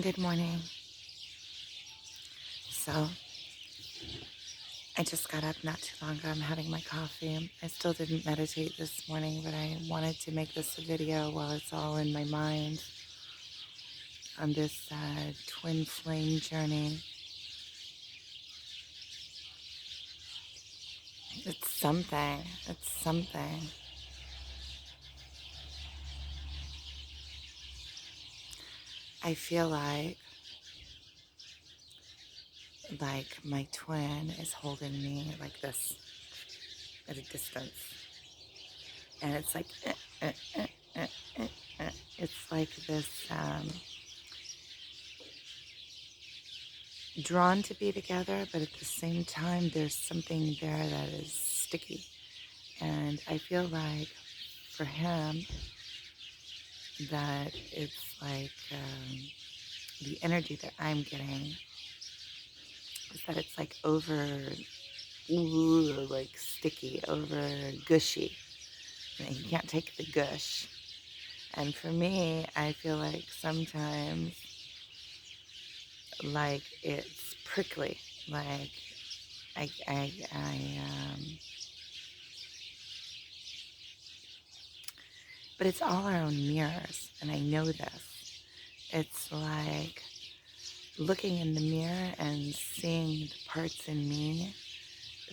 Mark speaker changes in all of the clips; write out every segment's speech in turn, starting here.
Speaker 1: Good morning. So, I just got up not too long ago. I'm having my coffee. I still didn't meditate this morning, but I wanted to make this a video while it's all in my mind on this twin flame journey. It's something. It's something. I feel like my twin is holding me like this at a distance. And it's like, eh, it's like this drawn to be together, but at the same time, there's something there that is sticky. And I feel like for him, that it's like the energy that I'm getting is that it's like over, like sticky, over gushy. You can't take the gush. And for me, I feel like sometimes like it's prickly, like I but it's all our own mirrors, and I know this. It's like looking in the mirror and seeing the parts in me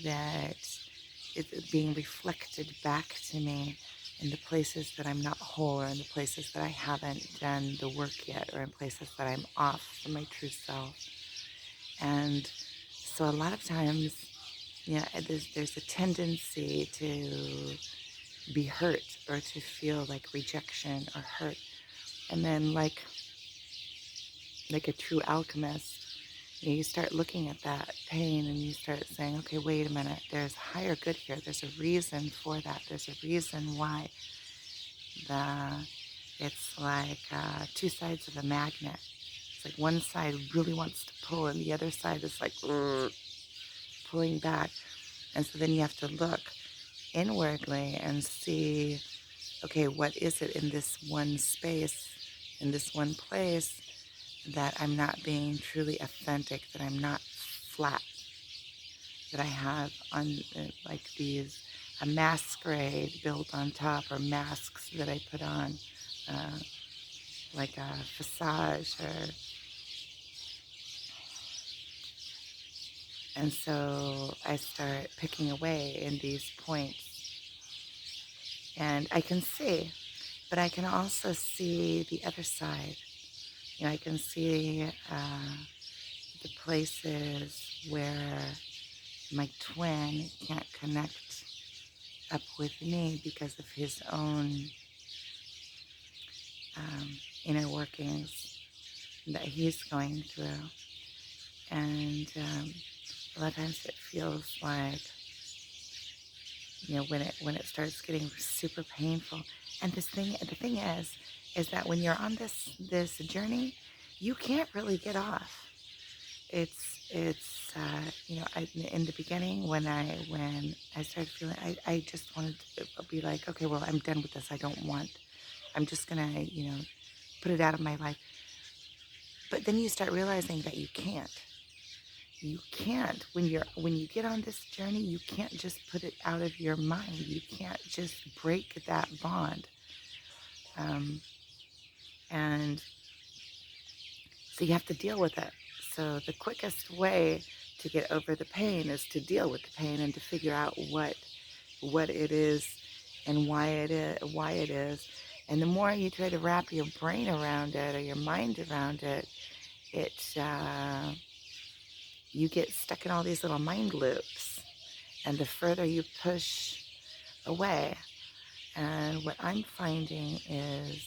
Speaker 1: that it's being reflected back to me in the places that I'm not whole, or in the places that I haven't done the work yet, or in places that I'm off from my true self. And so a lot of times, there's a tendency to be hurt or to feel like rejection or hurt. And then like a true alchemist, you start looking at that pain and you start saying, okay, wait a minute, there's higher good here. There's a reason for that. There's a reason why the it's like two sides of a magnet. It's like one side really wants to pull and the other side is like pulling back. And so then you have to look inwardly and see, okay, what is it in this one space, in this one place, that I'm not being truly authentic, that I'm not flat, that I have on like these a masquerade built on top, or masks that I put on, uh, like a facade, and so I start picking away in these points, and I can see, but I can also see the other side. I can see the places where my twin can't connect up with me because of his own inner workings that he's going through. And a lot of times it feels like, when it starts getting super painful. And the thing is that when you're on this journey, you can't really get off. In the beginning, when I started feeling, I just wanted to be like, okay, well, I'm done with this. I'm just gonna, put it out of my life. But then you start realizing that you can't when you get on this journey. You can't just put it out of your mind. You can't just break that bond. Um, and so you have to deal with it. So the quickest way to get over the pain is to deal with the pain and to figure out what it is and why it is. And the more you try to wrap your brain around it, or your mind around it, it you get stuck in all these little mind loops. And the further you push away, and what I'm finding is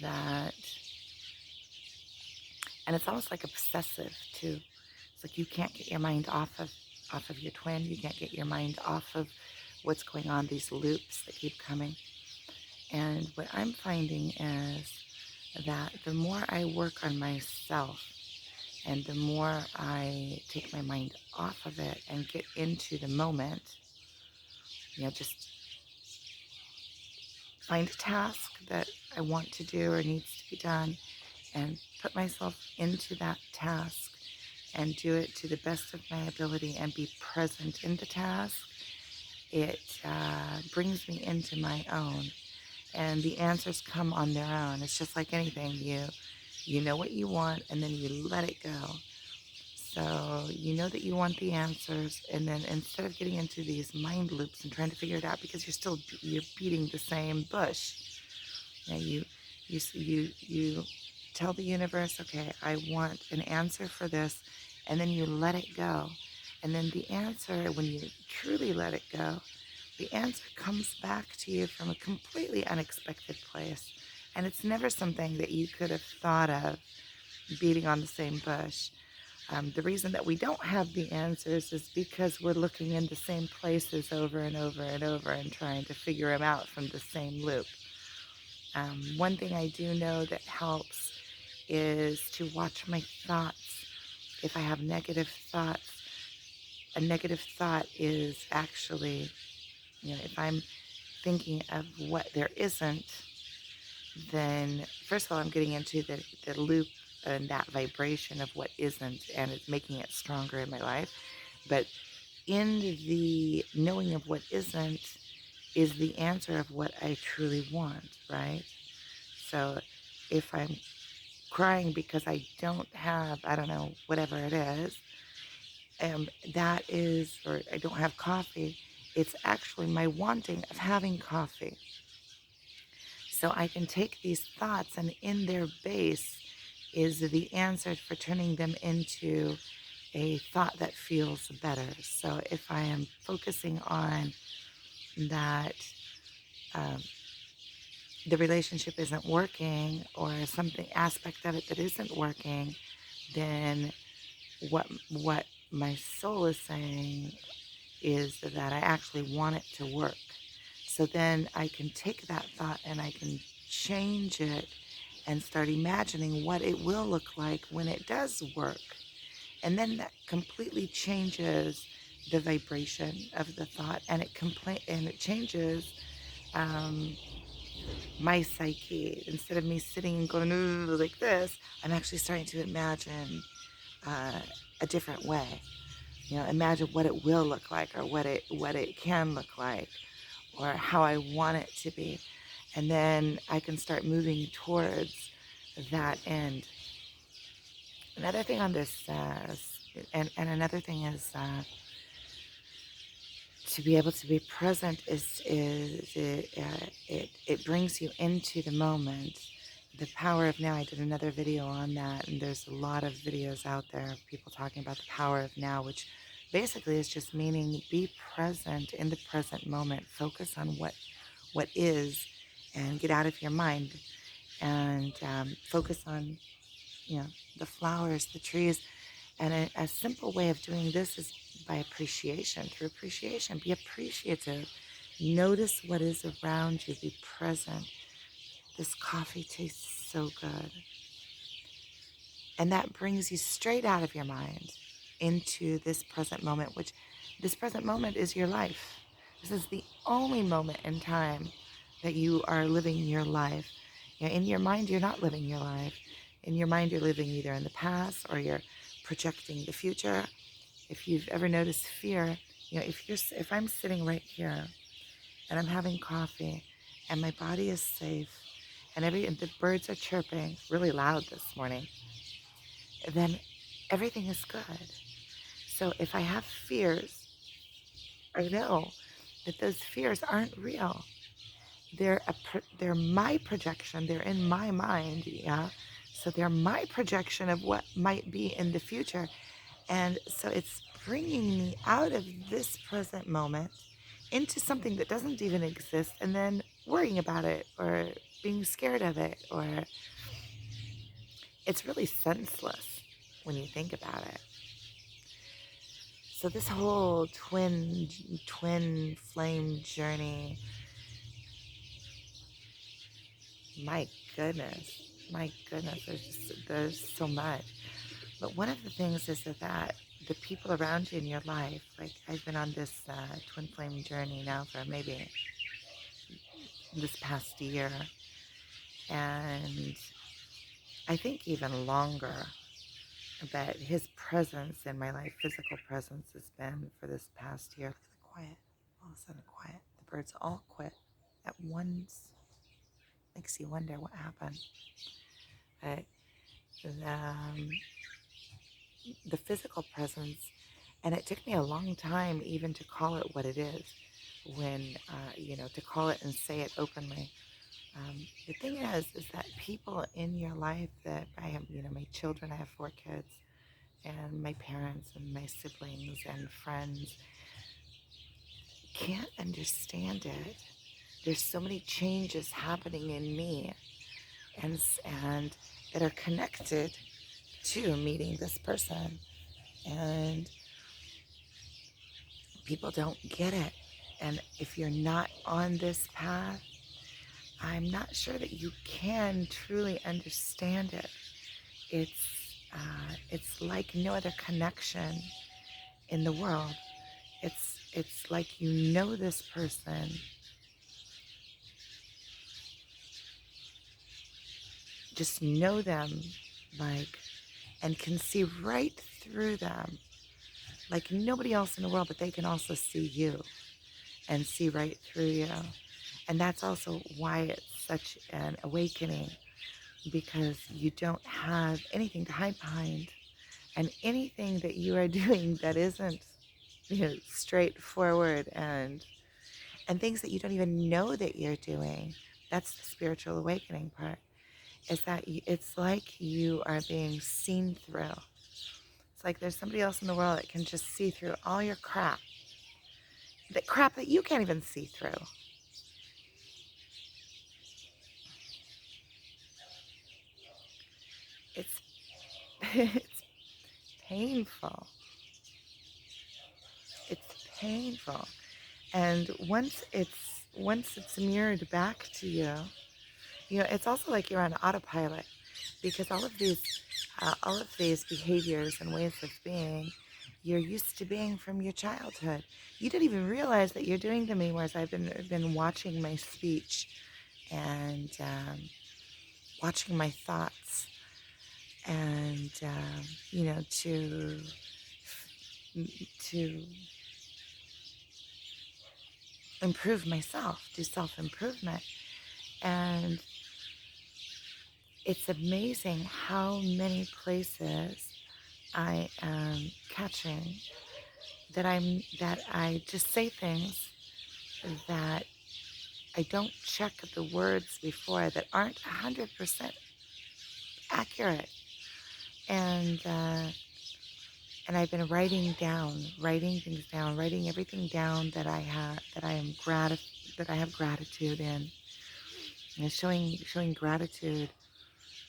Speaker 1: that, and it's almost like obsessive too. It's like you can't get your mind off of your twin. You can't get your mind off of what's going on, these loops that keep coming. And what I'm finding is that the more I work on myself, and the more I take my mind off of it and get into the moment, just find a task that I want to do or needs to be done, and put myself into that task and do it to the best of my ability and be present in the task, it brings me into my own. And the answers come on their own. It's just like anything. You know what you want, and then you let it go. So you know that you want the answers, and then instead of getting into these mind loops and trying to figure it out, because you're beating the same bush. You know, you tell the universe, okay, I want an answer for this, and then you let it go. And then the answer, when you truly let it go, the answer comes back to you from a completely unexpected place. And it's never something that you could have thought of beating on the same bush. The reason that we don't have the answers is because we're looking in the same places over and over and over and trying to figure them out from the same loop. One thing I do know that helps is to watch my thoughts. If I have negative thoughts, a negative thought is actually, if I'm thinking of what there isn't, then first of all, I'm getting into the loop and that vibration of what isn't, and it's making it stronger in my life. But in the knowing of what isn't is the answer of what I truly want, right? So if I'm crying because I don't have, I don't know, whatever it is, that is, or I don't have coffee, it's actually my wanting of having coffee. So I can take these thoughts, and in their base is the answer for turning them into a thought that feels better. So if I am focusing on that um, the relationship isn't working, or something aspect of it that isn't working, then what my soul is saying is that I actually want it to work. So then I can take that thought and I can change it and start imagining what it will look like when it does work. And then that completely changes the vibration of the thought, and it changes um, my psyche. Instead of me sitting and going "Ooh," like this, I'm actually starting to imagine uh, a different way. Imagine what it will look like, or what it can look like, or how I want it to be. And then I can start moving towards that end. Another thing on this, and another thing is to be able to be present it brings you into the moment. The power of now. I did another video on that, and there's a lot of videos out there of people talking about the power of now, which basically is just meaning be present in the present moment. Focus on what is, and get out of your mind, and focus on the flowers, the trees. And a simple way of doing this is by appreciation. Through appreciation, be appreciative. Notice what is around you. Be present. This coffee tastes so good. And that brings you straight out of your mind into this present moment, which this present moment is your life. This is the only moment in time that you are living your life. In your mind, you're not living your life. In your mind, you're living either in the past, or you're projecting the future. If you've ever noticed fear, if I'm sitting right here and I'm having coffee and my body is safe, and the birds are chirping really loud this morning, then everything is good. So if I have fears, I know that those fears aren't real. They're my projection. They're in my mind, yeah. So they're my projection of what might be in the future. And so it's bringing me out of this present moment into something that doesn't even exist, and then worrying about it, or being scared of it, or it's really senseless when you think about it. So this whole twin flame journey, my goodness, there's so much. But one of the things is that the people around you in your life, like I've been on this twin flame journey now for maybe this past year, and I think even longer. But his presence in my life, physical presence, has been for this past year. Quiet, all of a sudden quiet. The birds all quit at once. Makes you wonder what happened. But um, the physical presence, and it took me a long time even to call it what it is. When to call it and say it openly. The thing is that people in your life that I have, my children. I have 4 kids, and my parents and my siblings and friends can't understand it. There's so many changes happening in me and that are connected to meeting this person. And people don't get it. And if you're not on this path, I'm not sure that you can truly understand it. It's like no other connection in the world. It's like you know this person, just know them, like, and can see right through them, like nobody else in the world, but they can also see you and see right through you. And that's also why it's such an awakening, because you don't have anything to hide behind, and anything that you are doing that isn't, straightforward, and things that you don't even know that you're doing. That's the spiritual awakening part. Is that it's like you are being seen through. It's like there's somebody else in the world that can just see through all your crap, the crap that you can't even see through. It's it's painful. It's painful. And once it's mirrored back to you, it's also like you're on autopilot, because all of these behaviors and ways of being, you're used to being from your childhood. You don't even realize that you're doing them anymore. As I've been watching my speech and watching my thoughts, and to improve myself, do self improvement, and it's amazing how many places I am catching that I just say things that I don't check the words before, that aren't 100% accurate. And I've been writing things down, writing everything down that I have, that I have gratitude in. Showing gratitude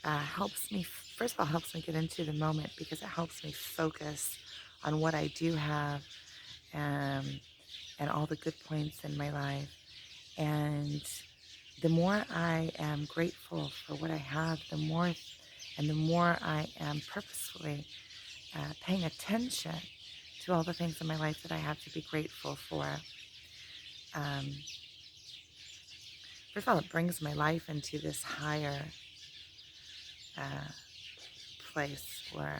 Speaker 1: helps me. First of all, helps me get into the moment, because it helps me focus on what I do have, um, and all the good points in my life. And the more I am grateful for what I have, the more I am purposefully paying attention to all the things in my life that I have to be grateful for. Um, First of all, it brings my life into this higher uh, place uh,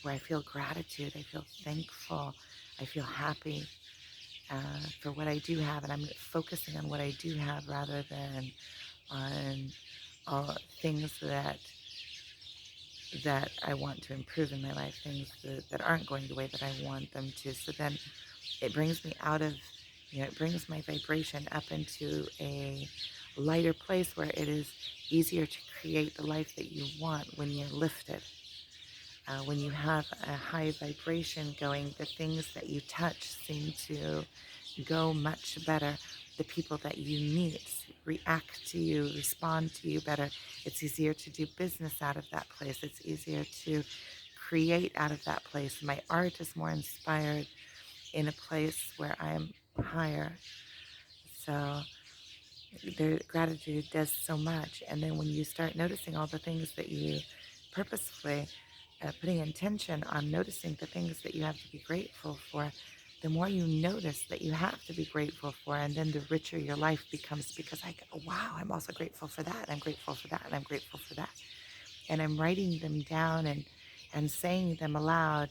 Speaker 1: where I feel gratitude, I feel thankful, I feel happy for what I do have, and I'm focusing on what I do have rather than on all things that I want to improve in my life, things that aren't going the way that I want them to. So then it brings me out of, it brings my vibration up into a lighter place where it is easier to create the life that you want when you're lifted. When you have a high vibration going, the things that you touch seem to go much better. The people that you meet react to you, respond to you better. It's easier to do business out of that place. It's easier to create out of that place. My art is more inspired in a place where I'm higher. So gratitude does so much. And then when you start noticing all the things that you purposefully putting intention on noticing the things that you have to be grateful for, the more you notice that you have to be grateful for, and then the richer your life becomes, because I go, wow, I'm also grateful for that, I'm grateful for that, and I'm grateful for that. and I'm writing them down and saying them aloud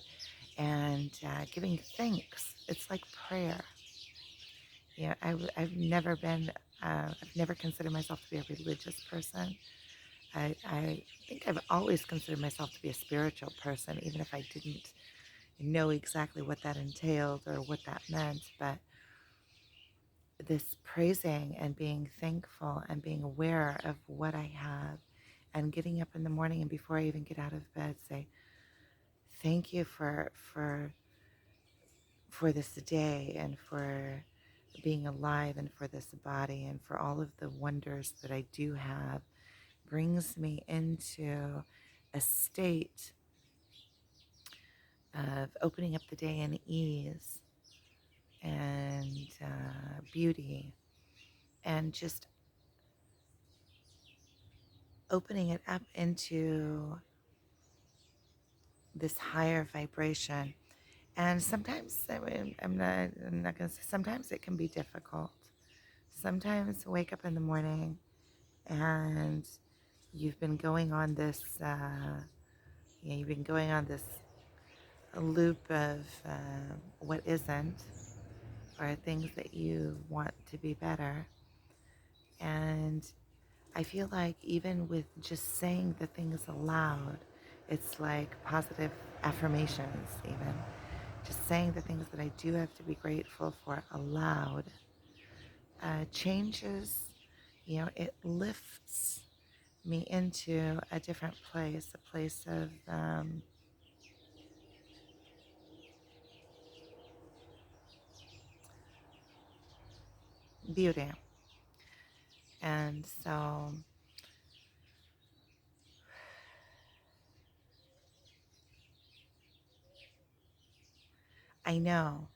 Speaker 1: and giving thanks. It's like prayer. I've never been, I've never considered myself to be a religious person. I think I've always considered myself to be a spiritual person, even if I didn't know exactly what that entailed or what that meant. But this praising and being thankful and being aware of what I have and getting up in the morning and before I even get out of bed, say, thank you for this day and for being alive and for this body and for all of the wonders that I do have, brings me into a state of opening up the day in ease and beauty and just opening it up into this higher vibration. And sometimes, I mean, I'm not going to say, sometimes it can be difficult. Sometimes wake up in the morning and you've been going on this, you've been going on this loop of what isn't, or things that you want to be better. And I feel like even with just saying the things aloud, it's like positive affirmations, even. Just saying the things that I do have to be grateful for aloud changes, it lifts me into a different place, a place of beauty. And so I know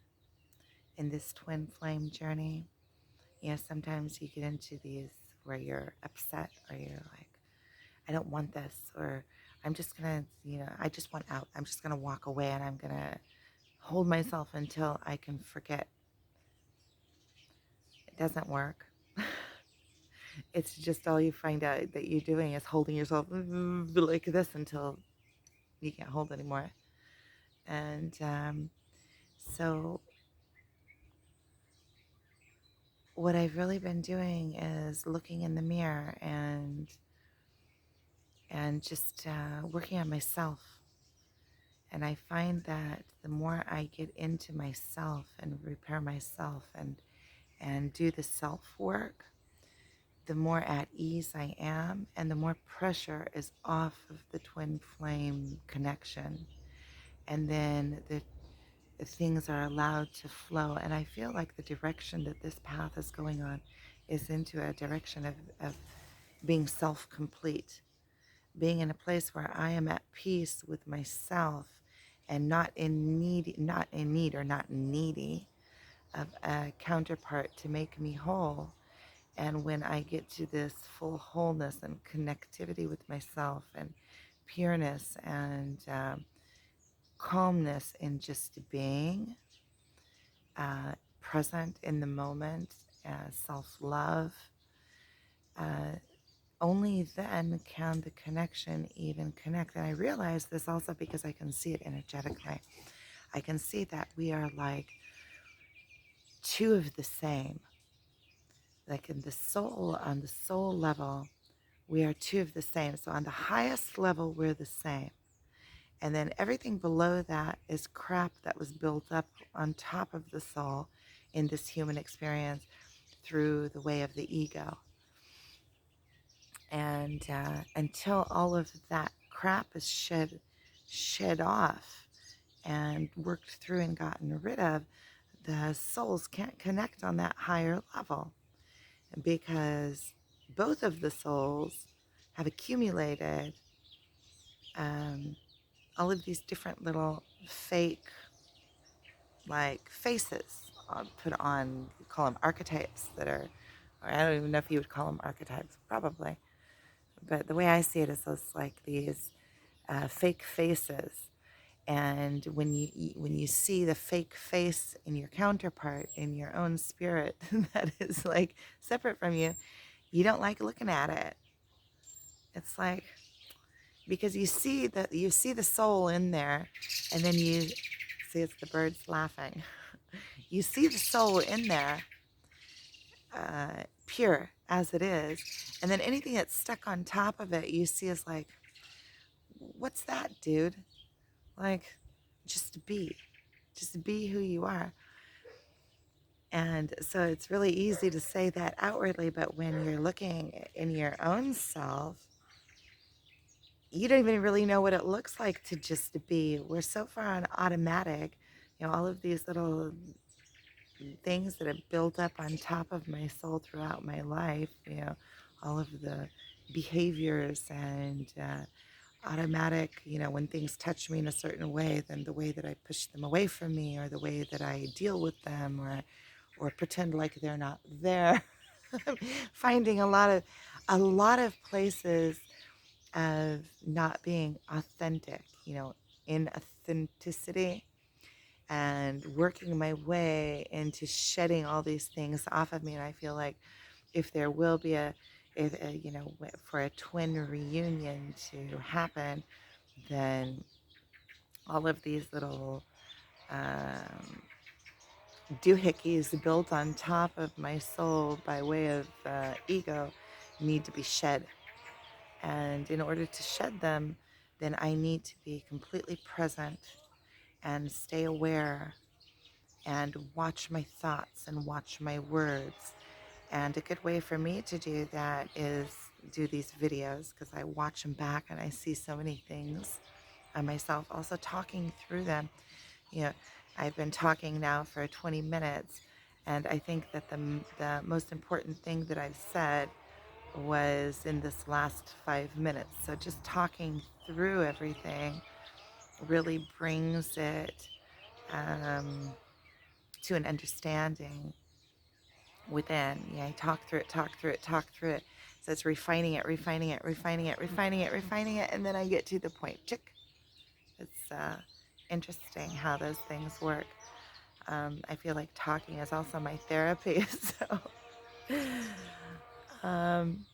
Speaker 1: in this twin flame journey, sometimes you get into these where you're upset or you're like, I don't want this, or I'm just gonna, I just want out. I'm just gonna walk away and I'm gonna hold myself until I can forget. It doesn't work. It's just all you find out that you're doing is holding yourself like this until you can't hold anymore. And so what I've really been doing is looking in the mirror and just working on myself. And I find that the more I get into myself and repair myself and do the self work, the more at ease I am and the more pressure is off of the twin flame connection. And then the things are allowed to flow. And I feel like the direction that this path is going on is into a direction of being self-complete, being in a place where I am at peace with myself and not in need or not needy of a counterpart to make me whole. And when I get to this full wholeness and connectivity with myself and pureness and calmness in just being present in the moment, self-love, uh, only then can the connection even connect. And I realize this also because I can see it energetically. I can see that we are like two of the same. Like in the soul, on the soul level, we are two of the same. So on the highest level, we're the same. And then everything below that is crap that was built up on top of the soul in this human experience through the way of the ego. And until all of that crap is shed off and worked through and gotten rid of, the souls can't connect on that higher level because both of the souls have accumulated all of these different little fake like faces put on, call them archetypes that are, or I don't even know if you would call them archetypes, probably. But the way I see it is those like these fake faces. And when you see the fake face in your counterpart in your own spirit that is like separate from you, you don't like looking at it. It's like because you see the soul in there, and then you see it's the birds laughing. You see the soul in there, pure as it is, and then anything that's stuck on top of it, you see is like, what's that, dude? Like, just be who you are. And so it's really easy to say that outwardly, but when you're looking in your own self, you don't even really know what it looks like to just be. We're so far on automatic, all of these little things that have built up on top of my soul throughout my life, all of the behaviors and automatic, when things touch me in a certain way, then the way that I push them away from me, or the way that I deal with them, or pretend like they're not there. Finding a lot of places of not being authentic, in authenticity, and working my way into shedding all these things off of me. And I feel like if there will be for a twin reunion to happen, then all of these little um, doohickeys built on top of my soul by way of ego need to be shed. And in order to shed them, then I need to be completely present and stay aware and watch my thoughts and watch my words. And a good way for me to do that is do these videos, because I watch them back and I see so many things on myself, also talking through them. You know, I've been talking now for 20 minutes, and I think that the most important thing that I've said was in this last 5 minutes. So just talking through everything really brings it um, to an understanding within. Yeah, I talk through it, talk through it, talk through it. So it's refining it, refining it, refining it, refining it, refining it, and then I get to the point. Chick. It's interesting how those things work. I feel like talking is also my therapy. So, um,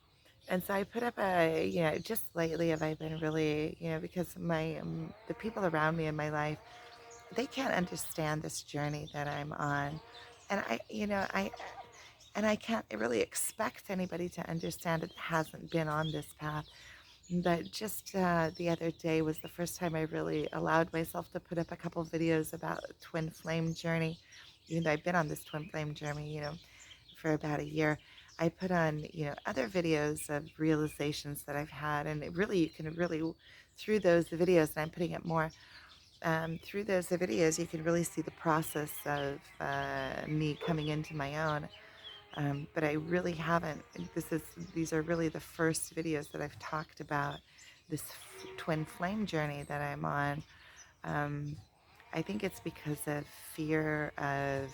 Speaker 1: and so I put up just lately have I been really, because the people around me in my life, they can't understand this journey that I'm on. And I can't really expect anybody to understand it that hasn't been on this path. But just the other day was the first time I really allowed myself to put up a couple videos about twin flame journey. Even though I've been on this twin flame journey, for about a year, I put on, other videos of realizations that I've had. And you can really, through those videos, and I'm putting up more, through those videos, you can really see the process of me coming into my own. But I really haven't. These are really the first videos that I've talked about this twin flame journey that I'm on. Um, I think it's because of fear of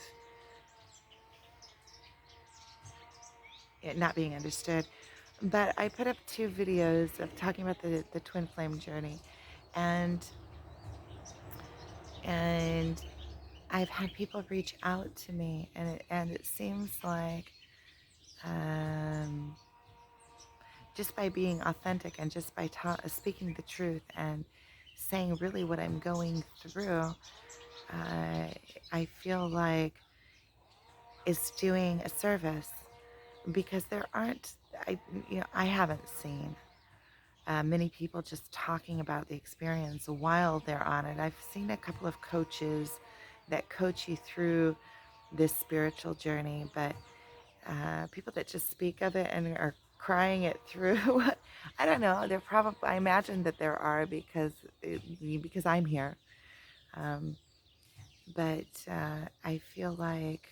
Speaker 1: it not being understood. But I put up 2 videos of talking about the twin flame journey, and and I've had people reach out to me, and it seems like um, just by being authentic and just by speaking the truth and saying really what I'm going through, uh, I feel like it's doing a service, because there aren't, I haven't seen many people just talking about the experience while they're on it. I've seen a couple of coaches that coach you through this spiritual journey, but people that just speak of it and are crying it through. I don't know. I imagine that there are, because I'm here. Um, but I feel like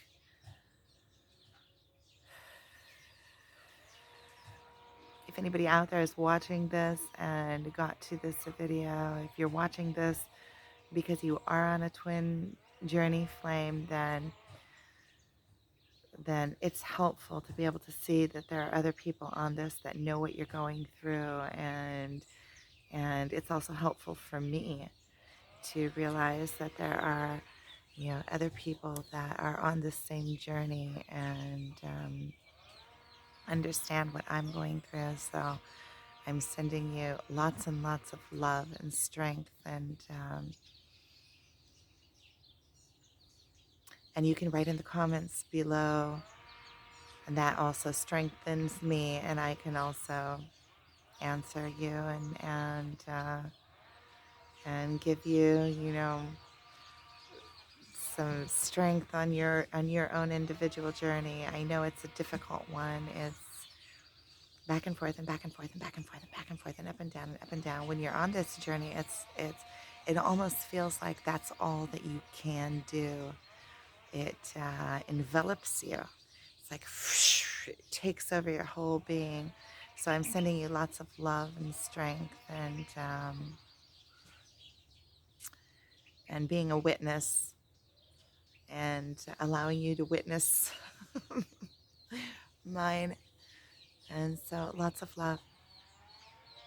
Speaker 1: if anybody out there is watching this and got to this video, if you're watching this because you are on a twin journey flame, then it's helpful to be able to see that there are other people on this that know what you're going through, and it's also helpful for me to realize that there are, other people that are on the same journey, and understand what I'm going through. So I'm sending you lots and lots of love and strength, and you can write in the comments below, and that also strengthens me, and I can also answer you and give you, some strength on your own individual journey. I know it's a difficult one. It's back and forth and back and forth and back and forth and back and forth and up and down and up and down. When you're on this journey, it almost feels like that's all that you can do. It envelops you. It's like it takes over your whole being. So I'm sending you lots of love and strength, and being a witness and allowing you to witness mine. And so lots of love.